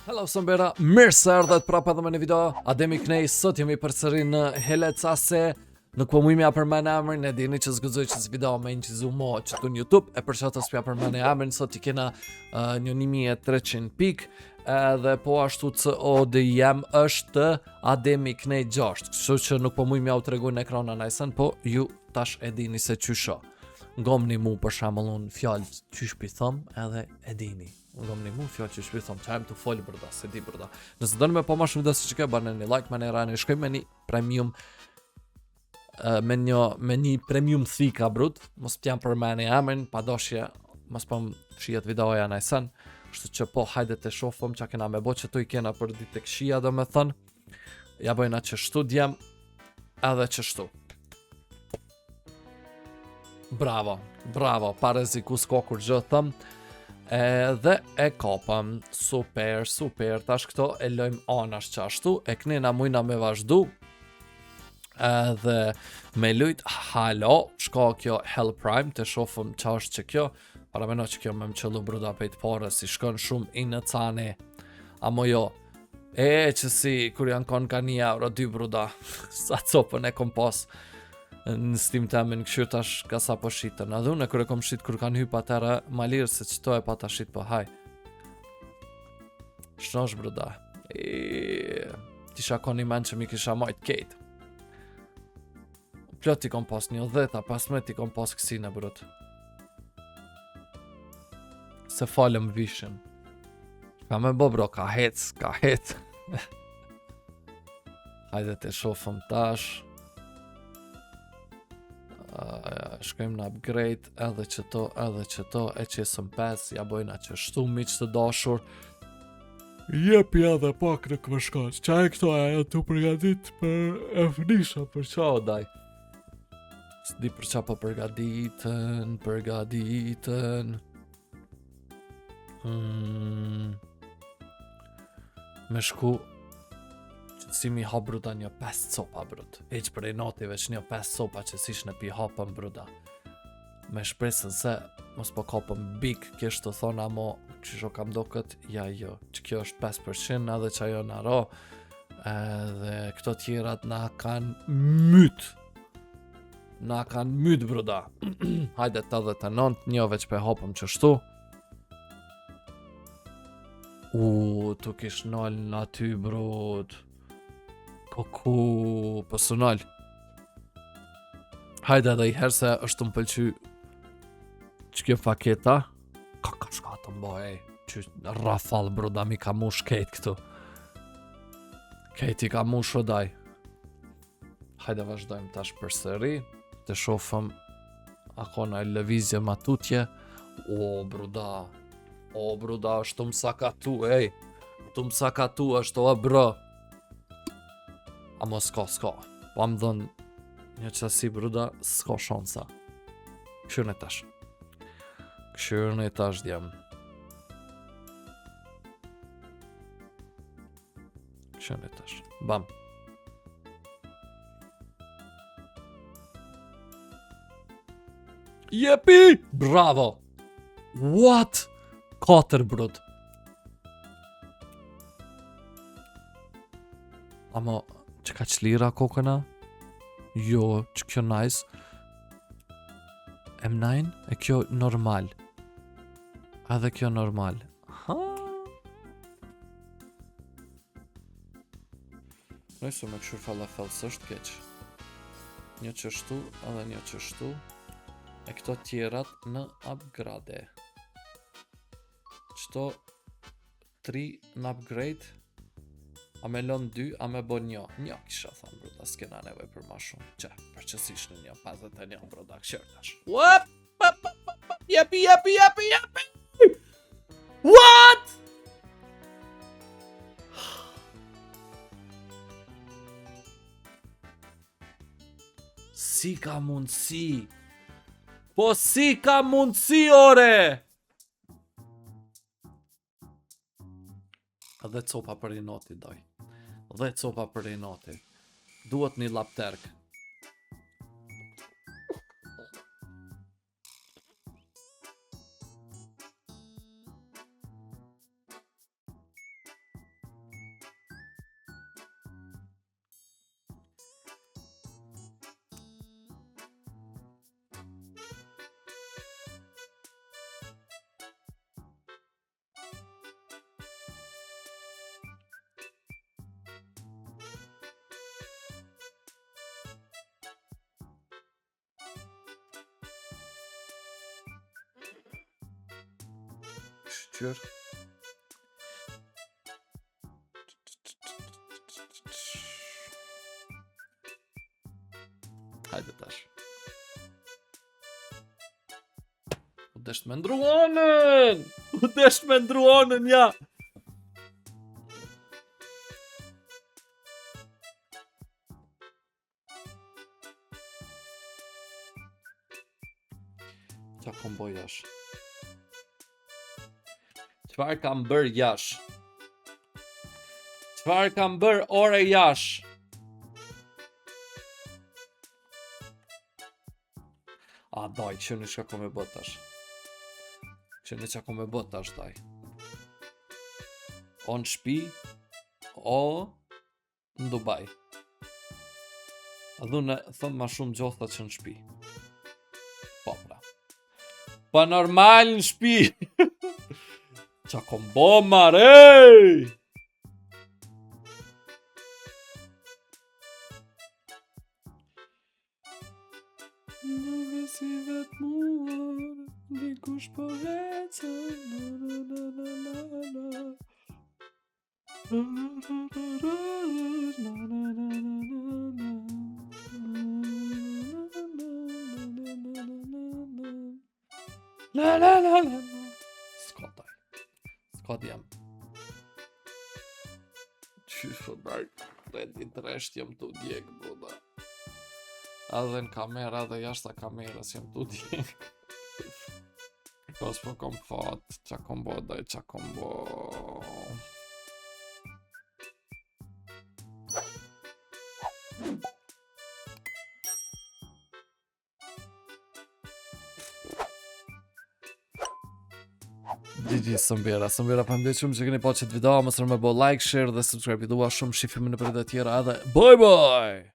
Hello Sombera, mirë se erdhet prapë edhe me një video. Ademi Knej, sot jemi përsëri në Helecase. Nuk po mujmë ja përmend emrin, e dini që zgëzoj që this video me incizu mo që tu në YouTube, e për çfarë s'ja përmend emrin, sot i kena një 1300 pikë, edhe po ashtu CODM është Ademi Knej 6, kështu që nuk po mujmë ja u tregu në ekran anajsen, po ju tash e dini se qysho. Ngomni mu për shembull unë fjalë qysh pi thom edhe e dini. Ngomni mu fjalë qysh pi thom, çajm të fol brda, se di brda. Nëse doni me po më shumë video si që bani një like, më një rani, shkoj me një premium me një premium thika brut, mos t'jam përmeni emrin, pa doshje, mos po më shijet videoja najsen, kështu që po hajde të shofëm që kena me bo që tu i kena për ditë të këshia do me thënë, ja bojna që shtu djem, edhe që shtu. Bravo, bravo, pare ziku s'ko kur gjë thëm, edhe e kopëm, super, tash këto e lojmë anash qashtu, e knena mujna me vazhdu, edhe me lujt, halo, shko kjo Hell Prime, të shofëm qa është që kjo, para meno që kjo me më qëllu bruda pejt pare, si shkon shumë i në cane, amo jo, që si, kur janë kon ka €1, 2 bruda, sa copën e kom pas, në Steam temin këshyr tash ka sa po shitën. Edhe unë kur e kom shit kur kanë hyp atëra ma lirë se qëto e pa ta shit po haj. Shnosh bruda. Tisha koni men që mi kisha majt kejt. Plot i kom pas një 10, 15 i kom pas kësine brut. Se falem vishin. Ka me bo bro, ka hec. Hajde të shofëm tash. Shkojmë në upgrade, edhe qëto, e qesëm 5, ja bojna që shtu miq të dashur. Jepi edhe pak në këmëshkaç, qa e këto e të përgadit për e fnisha, për qa o daj. S'di për qa po përgaditën. Me shku, si mi ha bruda një 5 copa brut. Eq për e nati veç një 5 copa që sish në pi hapën bruda. Me shpresën se mos po kapëm big kështë të thona mo që sho kam do këtë, ja jo, që kjo është 5% edhe që ajo në ro, edhe këto tjerat na kanë myt bruda. Hajde 89, një veç pe hapëm që shtu. Tu kish nal në aty brut. Koku personal. Hajde edhe i herë se është të më pëlqy që kjo paketa. Ka shka të mbo që rafal bruda mi ka mush kejt këtu. Kejt i ka mush odaj. Hajde vazhdojmë tash për sëri. Të shofëm ako në lëvizje matutje. O bruda është të mësakatu të mësakatu është o bro. Amo s'ka, pa më dhënë një qësi bruda, s'ka shansa. Këshyrën e tash djem. Këshyrën e tash, bam. Jepi! Bravo! What? 4 brud. Amo, që ka qlira kokëna? Jo, që kjo nice. M9? E kjo normal. Edhe kjo normal. Ha? Nëjse me këshur falafel së është keq. Një qështu, edhe një qështu. E këto tjerat në upgrade. Qëto 3 në upgrade. A me lën 2, a me bon një kisha thënë bruda, s'kena nevoj për ma shumë. Që, përqësish në një 51 bruda, këshër tash. Jepi! What? Si ka mundësi? Po si ka mundësi, ore? Dhe copa për i noti, doj. Dhe copa për i noti. Duhet një lapterk. Qyr. Hajde tash. U desht me ndru anën! U desht me ndru anën, ja! Qa kom bo jash? Qfar kam bër jash? Qfar kam bër ore jash? A, daj, që në që kom e bët tash. Që në që kom e bët tash, daj. O në shpi, o në Dubai. A dhune, thëmë ma shumë gjotha që në shpi. Po, pra. Pa normal në shpi. Qa kom bo mare. Në vesi vet muar, dikush po heca, S'ka taj. S'ka t'jam. Qysho daj, redi dresht jem t'u djek, buda. Edhe në kamera dhe jashta kamerës jem t'u djek. Kos po kom fat, qa kom bo, daj, qa kom bo. GG Sëmbera faleminderit shumë që keni pa qëtë video, mos harroni me bo like, share dhe subscribe, i dua shumë, shifim në përdet tjera edhe bye bye!